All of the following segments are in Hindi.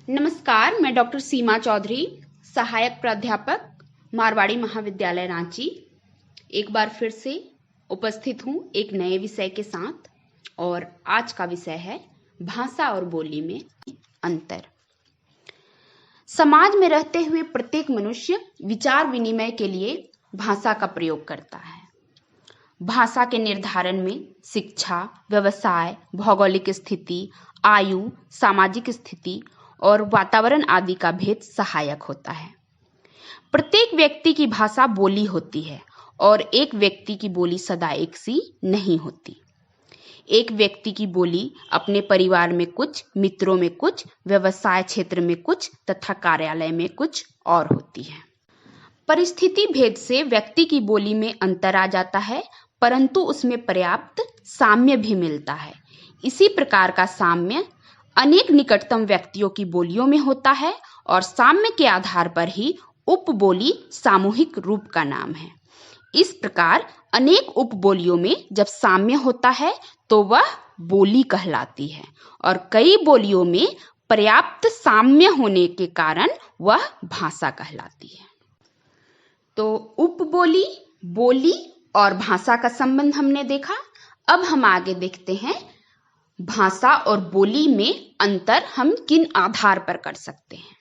नमस्कार, मैं डॉक्टर सीमा चौधरी, सहायक प्राध्यापक, मारवाड़ी महाविद्यालय रांची। एक बार फिर से उपस्थित हूँ एक नए विषय के साथ और आज का विषय है भाषा और बोली में अंतर। समाज में रहते हुए प्रत्येक मनुष्य विचार विनिमय के लिए भाषा का प्रयोग करता है। भाषा के निर्धारण में शिक्षा, व्यवसाय, भौगोलिक स्थिति, आयु, सामाजिक स्थिति और वातावरण आदि का भेद सहायक होता है। प्रत्येक व्यक्ति की भाषा बोली होती है और एक व्यक्ति की बोली सदा एक सी नहीं होती। एक व्यक्ति की बोली अपने परिवार में कुछ, मित्रों में कुछ, व्यवसाय क्षेत्र में कुछ तथा कार्यालय में कुछ और होती है। परिस्थिति भेद से व्यक्ति की बोली में अंतर आ जाता है, परंतु उसमें पर्याप्त साम्य भी मिलता है। इसी प्रकार का साम्य अनेक निकटतम व्यक्तियों की बोलियों में होता है और साम्य के आधार पर ही उपबोली सामूहिक रूप का नाम है। इस प्रकार अनेक उपबोलियों में जब साम्य होता है तो वह बोली कहलाती है और कई बोलियों में पर्याप्त साम्य होने के कारण वह भाषा कहलाती है। तो उपबोली, बोली और भाषा का संबंध हमने देखा। अब हम आगे देखते हैं भाषा और बोली में अंतर हम किन आधार पर कर सकते हैं।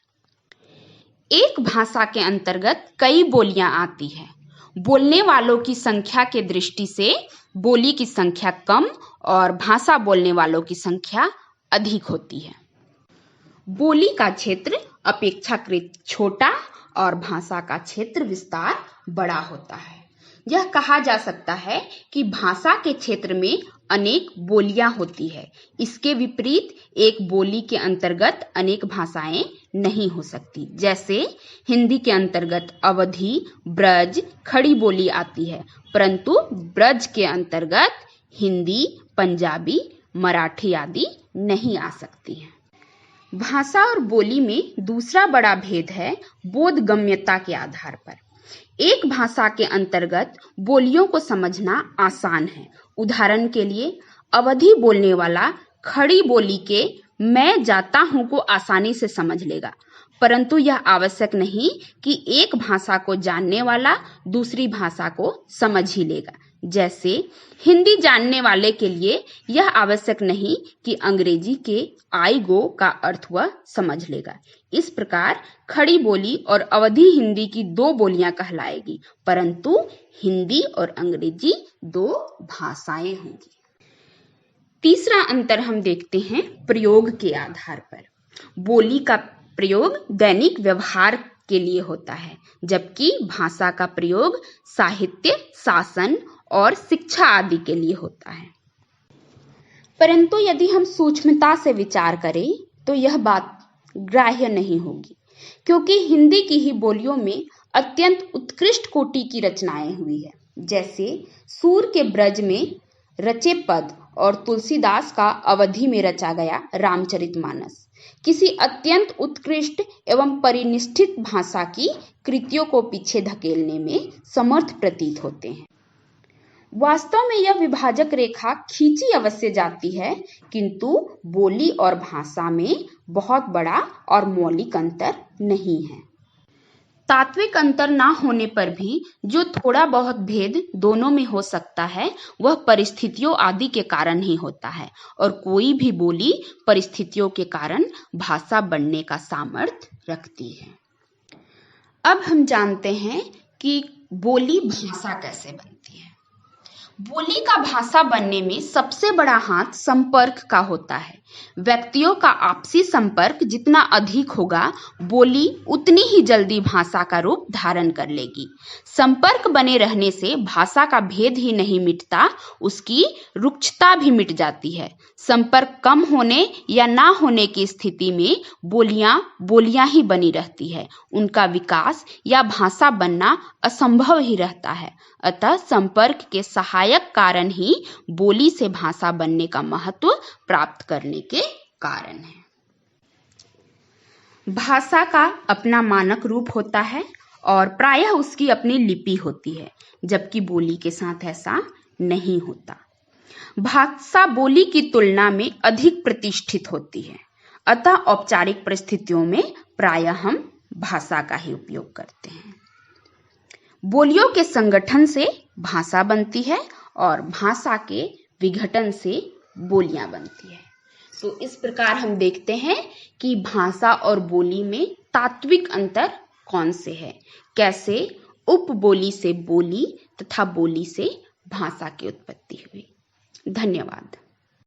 एक भाषा के अंतर्गत कई बोलियां आती हैं। बोलने वालों की संख्या के दृष्टि से बोली की संख्या कम और भाषा बोलने वालों की संख्या अधिक होती है। बोली का क्षेत्र अपेक्षाकृत छोटा और भाषा का क्षेत्र विस्तार बड़ा होता है। यह कहा जा सकता है कि भाषा के क्षेत्र में अनेक बोलियां होती है। इसके विपरीत एक बोली के अंतर्गत अनेक भाषाएं नहीं हो सकती। जैसे हिंदी के अंतर्गत अवधी, ब्रज, खड़ी बोली आती है, परंतु ब्रज के अंतर्गत हिंदी, पंजाबी, मराठी आदि नहीं आ सकती है। भाषा और बोली में दूसरा बड़ा भेद है बोधगम्यता के आधार पर। एक भाषा के अंतर्गत बोलियों को समझना आसान है। उदाहरण के लिए अवधी बोलने वाला खड़ी बोली के मैं जाता हूं को आसानी से समझ लेगा, परंतु यह आवश्यक नहीं कि एक भाषा को जानने वाला दूसरी भाषा को समझ ही लेगा। जैसे हिंदी जानने वाले के लिए यह आवश्यक नहीं कि अंग्रेजी के आई गो का अर्थ वह समझ लेगा। इस प्रकार खड़ी बोली और अवधी हिंदी की दो बोलियां कहलाएगी, परंतु हिंदी और अंग्रेजी दो भाषाएं होंगी। तीसरा अंतर हम देखते हैं प्रयोग के आधार पर। बोली का प्रयोग दैनिक व्यवहार के लिए होता है, जबकि भाषा का प्रयोग साहित्य, शासन और शिक्षा आदि के लिए होता है। परंतु यदि हम सूक्ष्मता से विचार करें तो यह बात ग्राह्य नहीं होगी, क्योंकि हिंदी की ही बोलियों में अत्यंत उत्कृष्ट कोटि की रचनाएं हुई है। जैसे सूर के ब्रज में रचे पद और तुलसीदास का अवधी में रचा गया रामचरितमानस किसी अत्यंत उत्कृष्ट एवं परिनिष्ठित भाषा की कृतियों को पीछे धकेलने में समर्थ प्रतीत होते हैं। वास्तव में यह विभाजक रेखा खींची अवश्य जाती है, किंतु बोली और भाषा में बहुत बड़ा और मौलिक अंतर नहीं है। तात्विक अंतर ना होने पर भी जो थोड़ा बहुत भेद दोनों में हो सकता है वह परिस्थितियों आदि के कारण ही होता है और कोई भी बोली परिस्थितियों के कारण भाषा बनने का सामर्थ्य रखती है। अब हम जानते हैं कि बोली भाषा कैसे बनती है। बोली का भाषा बनने में सबसे बड़ा हाथ संपर्क का होता है। व्यक्तियों का आपसी संपर्क जितना अधिक होगा, बोली उतनी ही जल्दी भाषा का रूप धारण कर लेगी। संपर्क बने रहने से भाषा का भेद ही नहीं मिटता, उसकी रुक्षता भी मिट जाती है। संपर्क कम होने या ना होने की स्थिति में बोलियां ही बनी रहती है। उनका विकास या भाषा बनना असंभव ही रहता है। अतः संपर्क के सहायक कारण ही बोली से भाषा बनने का महत्व प्राप्त करने के कारण है। भाषा का अपना मानक रूप होता है और प्रायः उसकी अपनी लिपि होती है, जबकि बोली के साथ ऐसा नहीं होता। भाषा बोली की तुलना में अधिक प्रतिष्ठित होती है। अतः औपचारिक परिस्थितियों में प्रायः हम भाषा का ही उपयोग करते हैं। बोलियों के संगठन से भाषा बनती है और भाषा के विघटन से बोलियां बनती है। तो इस प्रकार हम देखते हैं कि भाषा और बोली में तात्विक अंतर कौन से है, कैसे उपबोली से बोली तथा बोली से भाषा की उत्पत्ति हुई। धन्यवाद।